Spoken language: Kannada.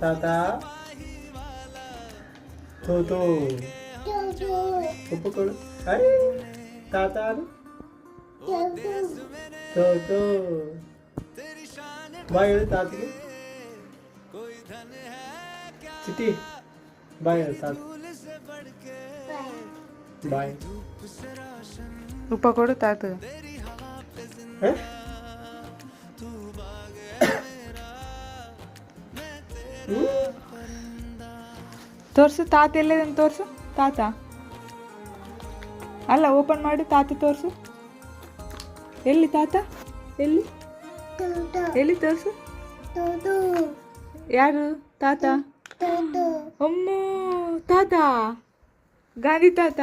ತಾತ ತೋತು ಉಪ್ಪು ಕೊಡು. ಐ ತಾತ ಅದು ತೋತು ಬಾಯ್ ಹೇಳು ತಾತಿಗೆ. ಚಿಟಿ ಬಾಯ್ ಹೇಳು ತಾತ. ಬಾಯ್. ಉಪ್ಪ ಕೊಡು ತಾತ. ತೋರ್ಸು ತಾತ ಎಲ್ಲದಂತ ತೋರ್ಸು. ತಾತ ಅಲ್ಲ, ಓಪನ್ ಮಾಡಿ ತಾತ ತೋರ್ಸು. ಎಲ್ಲಿ ತಾತ? ಎಲ್ಲಿ ಎಲ್ಲಿ ತೋರ್ಸು. ಯಾರು ತಾತ? ಅಮ್ಮ ತಾತ, ಗಾಂಧಿ ತಾತ.